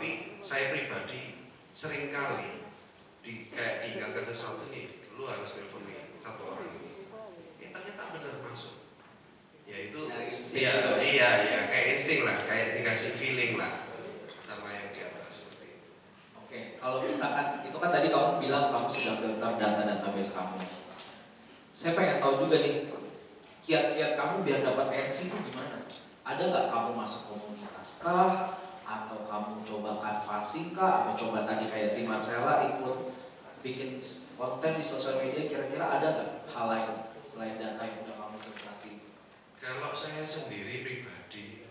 Tapi saya pribadi seringkali kayak diingatkan sesuatu nih, lu harus telepon nih satu orang ini. Ternyata benar masuk. Ya itu iya kayak insting lah, kayak dikasih feeling lah sama yang di atas. Oke, kalau misalkan itu kan tadi kamu bilang kamu sudah filter database kamu. Saya pengen tahu juga nih, kiat-kiat kamu biar dapat NC itu gimana? Ada nggak kamu masuk komunitas kah? Atau kamu coba canvassing kah? Atau coba tadi kayak si Marcella ikut bikin konten di sosial media, kira-kira ada nggak hal lain selain data yang udah kamu filtrasi? Kalau saya sendiri pribadi,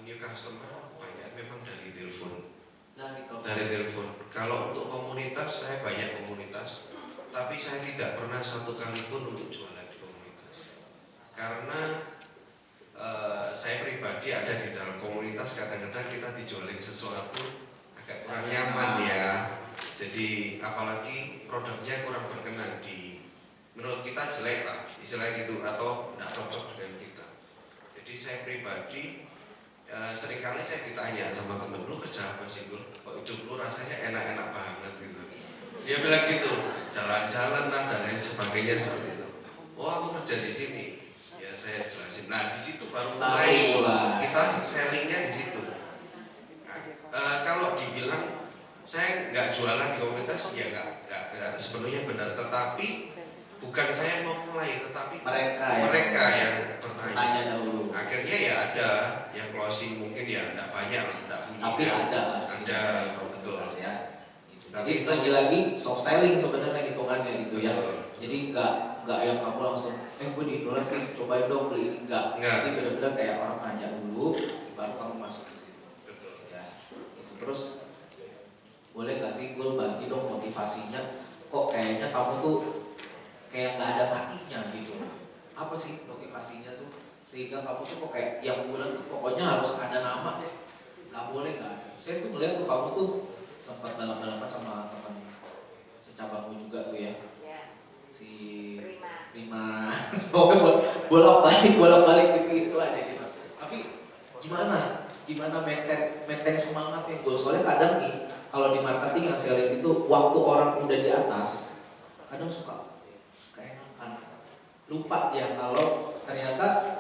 new customer banyak memang dari telepon. Dari telepon. Kalau untuk komunitas, saya banyak komunitas, tapi saya tidak pernah satu kali pun untuk jualan di komunitas. Karena saya pribadi ada di dalam komunitas, kadang-kadang kita dijualin sesuatu agak kurang nyaman ya. Jadi apalagi produknya kurang berkenan menurut kita jelek lah, istilahnya gitu, atau tidak cocok dengan kita. Jadi saya pribadi seringkali saya ditanya sama temen, lu kerja apa sih Gul? Kok hidup lu rasanya enak-enak banget gitu. Dia bilang gitu, jalan-jalan lah dan lain sebagainya seperti itu. Oh aku kerja di sini, ya saya jelasin. Nah di situ baru mulai kita sellingnya di situ. Kalau dibilang saya nggak jualan di komunitas, ya nggak sepenuhnya benar. Tetapi bukan saya mau mulai, tetapi mereka yang bertanya dahulu. Akhirnya ya ada yang closing, mungkin ya tidak banyak, tidak punya. Tapi ada betul ya. Jadi lagi-lagi soft selling sebenarnya hitungannya itu ya. Jadi nggak yang kamu langsung gue di Indonesia nih cobain dong beli ini, nggak. Jadi benar-benar kayak orang tanya dulu baru kamu masuk ke situ. Betul ya. Gitu. Terus boleh nggak sih gue bagi dong motivasinya, kok kayaknya kamu tuh kayak nggak ada matinya gitu. Apa sih motivasinya tuh sehingga kamu tuh kok kayak tiap bulan tuh pokoknya harus ada nama deh, nggak boleh nggak? Saya tuh melihat tuh kamu tuh sempat dalam-dalaman sama teman secabangmu juga tuh ya, si Prima. Pokoknya bolak-balik gitu aja gitu. Tapi gimana maintain semangatnya gue? Soalnya kadang nih kalau di marketing yang saya lihat itu waktu orang udah di atas kadang suka keenakan, lupa dia kalau ternyata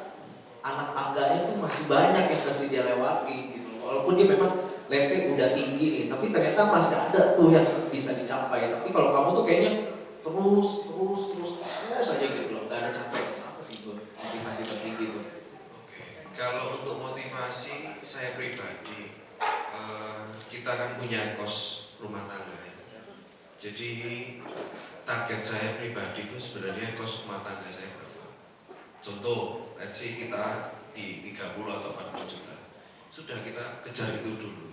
anak tangganya tuh masih banyak yang mesti dia lewati gitu. Walaupun dia memang lesnya udah tinggi nih, tapi ternyata masih ada tuh yang bisa dicapai. Tapi kalau kamu tuh kayaknya terus aja gitu loh, gak ada capek. Apa sih gue motivasi tertinggi tuh? Oke. Kalau untuk motivasi saya pribadi, kita kan punya kos rumah tangga ya. Jadi target saya pribadi itu sebenarnya kos rumah tangga saya berapa? Contoh, let's say kita di 30 atau 40 juta. Sudah kita kejar itu dulu.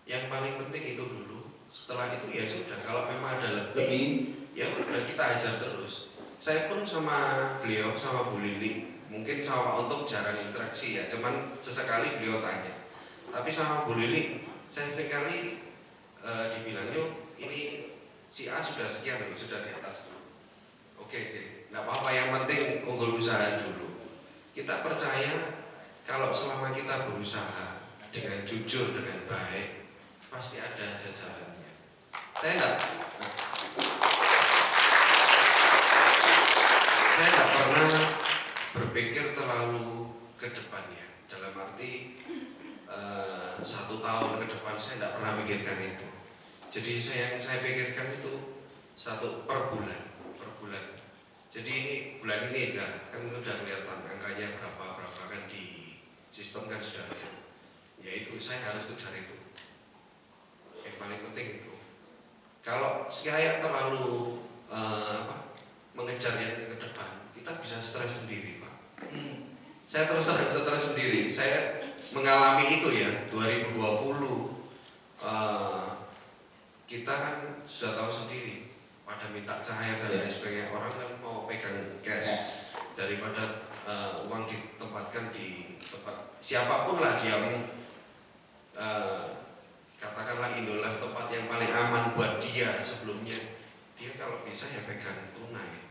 Yang paling penting itu dulu. Setelah itu ya sudah, kalau memang ada lebih ya udah kita ajar terus. Saya pun sama beliau, sama Bu Lili, mungkin sama untuk jarang interaksi ya, cuman sesekali beliau tanya. Tapi sama Bu Lili, saya sekali dibilangnya ini si A sudah sekian loh, sudah di atas. Oke, tidak apa-apa, yang penting unggul usaha dulu. Kita percaya kalau selama kita berusaha dengan jujur, dengan baik, pasti ada jajarannya. Saya tidak pernah berpikir terlalu ke depannya. Dalam arti 1 tahun ke depan saya tidak pernah pikirkan itu. Jadi saya pikirkan itu per bulan. Jadi ini bulan ini kan udah kelihatan angkanya berapa kan di sistem kan sudah ada. Ya itu saya harus kejar itu. Yang paling penting itu. Kalau saya terlalu mengejar yang ke depan, kita bisa stres sendiri, Pak. Saya terus stres sendiri. Saya mengalami itu ya 2020. Kita kan sudah tahu sendiri, pada minta cahaya dan lain sebagainya, orang kan mau pegang cash daripada uang ditempatkan di tempat siapapun lah dia katakanlah Indolife tempat yang paling aman buat dia sebelumnya. Dia kalau bisa ya pegang tunai.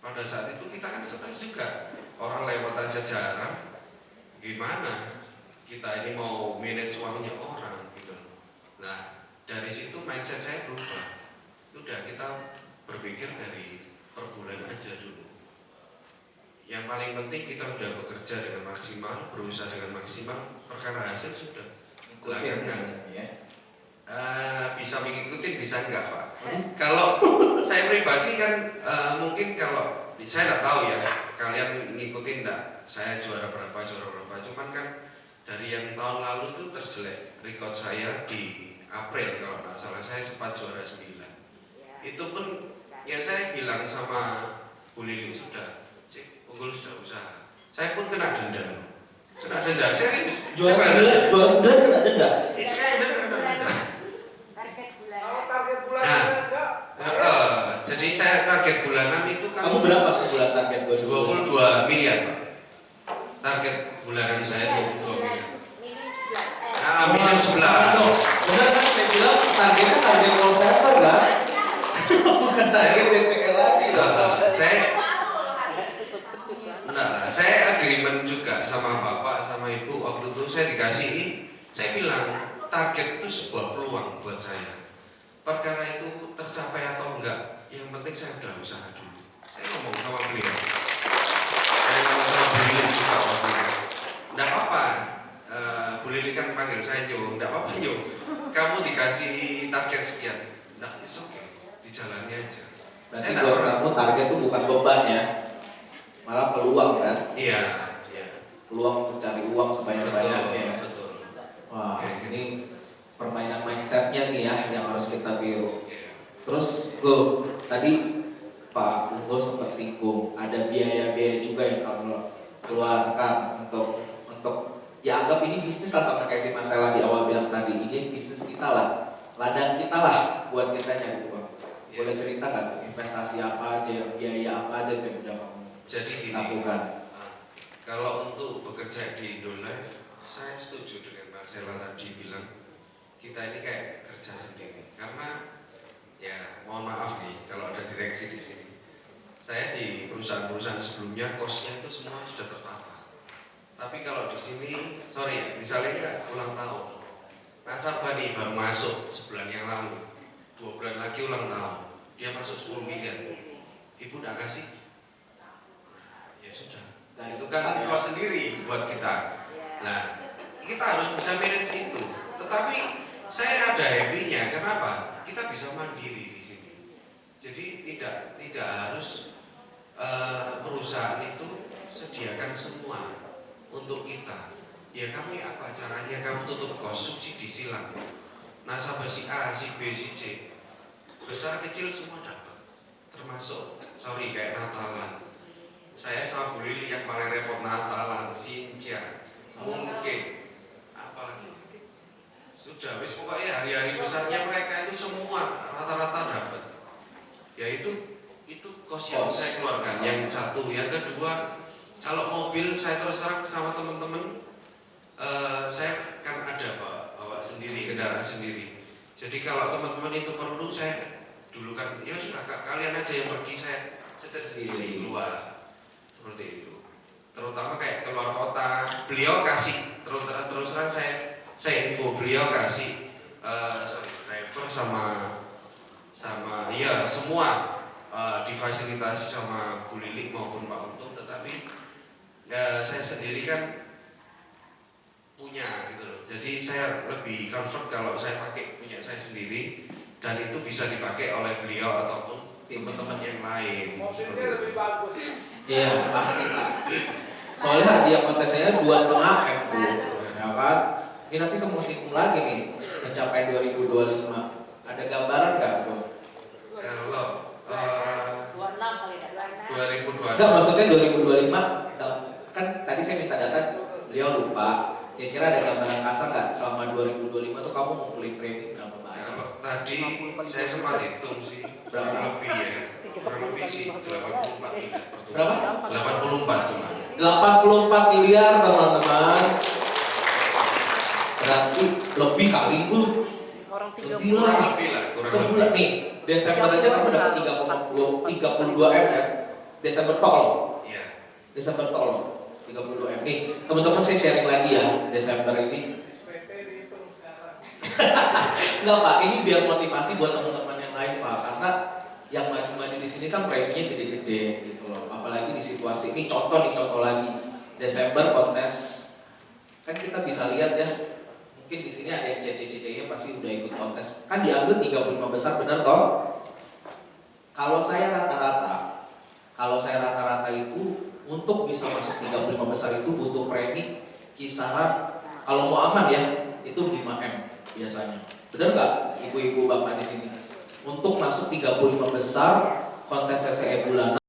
Pada saat itu kita kan stres juga. Orang lewat aja jarang. Gimana? Kita ini mau manage uangnya orang. Nah, dari situ mindset saya berubah. Udah, kita berpikir dari per bulan aja dulu. Yang paling penting kita udah bekerja dengan maksimal, berusaha dengan maksimal, perkara hasil sudah belakangan. Bisa mengikuti, bisa enggak Pak? Kalau saya pribadi kan mungkin kalau saya nggak tahu ya kalian ngikutin enggak, saya juara berapa, cuman kan dari yang tahun lalu itu terjelek rekor saya di April kalau nggak salah, saya sempat juara 9. Itu pun ya saya bilang sama Bu Lili, sudah unggul sudah usaha, saya pun kena denda, saya juara 9 kena denda. Saya kena denda. Jadi saya target bulanan itu kan. Kamu berapa sebulan target 22 miliar Pak. Target bulanan saya 22 miliar. Minim 11. Benar kan saya bilang targetnya target call center kan? Bukan target TPL lagi loh. Saya agreement juga sama Bapak sama Ibu waktu itu saya dikasih, saya bilang target itu sebuah peluang buat saya. Perkara itu tercapai atau enggak, yang penting saya udah usaha dulu. Saya ngomong sama beliau. Saya ngomong sama beliau juga waktu itu. Enggak apa-apa, Bu Lili kan panggil saya Yo, enggak apa-apa Yo. Kamu dikasih target sekian, enggak, it's okay, dijalani aja. Berarti buat kamu target itu bukan beban ya, malah peluang kan? Iya. Peluang untuk cari uang sebanyak-banyaknya. Betul. Wah, ini permainan mindsetnya nih ya yang harus kita tiru. Terus tadi Pak Unggul sempat singgung ada biaya-biaya juga yang kamu keluarkan untuk ya anggap ini bisnis lah, sama kayak si Marcella di awal bilang tadi, ini bisnis kita lah, ladang kita lah buat kitanya gitu Bang. Boleh cerita nggak investasi apa aja, biaya apa aja yang udah kamu lakukan? Kalau untuk bekerja di Indoline, saya setuju dengan Marcella tadi bilang kita ini kayak kerja sendiri, karena ya mohon maaf nih kalau ada direksi di sini. Saya di perusahaan-perusahaan sebelumnya kosnya itu semua sudah tertata. Tapi kalau di sini, sorry ya, misalnya ya ulang tahun, nasabah nih baru masuk sebulan yang lalu, 2 bulan lagi ulang tahun, dia masuk 10 miliar, ibu udah kasih, ya sudah. Nah itu kan kos sendiri buat kita. Nah kita harus bisa manage itu. Tetapi saya ada happy-nya, kenapa? Kita bisa mandiri di sini. Jadi tidak harus perusahaan itu sediakan semua untuk kita. Ya kamu apa caranya kamu tutup kos, subsidi silang. Nasabah si A, si B, si C, besar kecil semua dapat. Termasuk, sorry kayak Natalan. Saya sama Bu Lili yang paling repot Natalan, Sinja, mungkin apalagi. Sudah, wis pokoknya hari-hari besarnya mereka itu semua rata-rata dapat. Ya itu kos yang saya keluarkan. Yang satu, yang kedua, kalau mobil saya terus terang sama teman-teman, saya kan ada bawa sendiri, kendaraan sendiri. Jadi kalau teman-teman itu perlu, saya dulu kan ya sudah kalian aja yang pergi, saya setir sendiri keluar. Seperti itu. Terutama kayak keluar kota, beliau kasih terus terang saya info, beliau kasih driver sama ya semua difasilitasi sama Bu Lili maupun Pak Untung, tetapi ya, saya sendiri kan punya gitu loh. Jadi saya lebih comfort kalau saya pakai punya saya sendiri dan itu bisa dipakai oleh beliau ataupun teman-teman yang lain. Mobilnya lebih bagus. Iya pasti Pak. Soalnya hadiah kontes saya 2,5 M tuh, ya kan? Ini nanti semua singgung lagi nih pencapaian 2025. Ada gambaran nggak tuh? Kalau 26 kali dah. 2020. Enggak, maksudnya 2025 kan tadi saya minta data, beliau lupa. Kira-kira ada gambaran kasar nggak selama 2025 tuh kamu ngumpulin premi berapa banyak? Kalau tadi saya sempat hitung sih kurang lebih ya, kurang lebih sih 84 miliar. Berapa? 84 cuma. 84 miliar teman-teman. Berarti lebih kali Bu. Orang 30. Lebih lah. Lebih lah, kurang Sebulan lebih. nih, Desember aja kamu dapat 32 M kan? Desember tol. Iya. Desember tol 32 M. Nih, teman-teman saya sharing lagi ya Desember ini. SPP dihitung sekarang. Enggak Pak, ini biar motivasi buat teman-teman yang lain Pak, karena yang maju-maju di sini kan preminya gede-gede gitu loh. Apalagi di situasi ini, contoh lagi Desember kontes, kan kita bisa lihat ya. Mungkin di sini ada yang CC-CC-nya pasti udah ikut kontes. Kan diambil 35 besar bener toh? Kalau saya rata-rata itu untuk bisa masuk 35 besar itu butuh premi kisaran, kalau mau aman ya, itu 5M biasanya. Bener nggak ibu-ibu bapak di sini? Untuk masuk 35 besar kontes SCE bulanan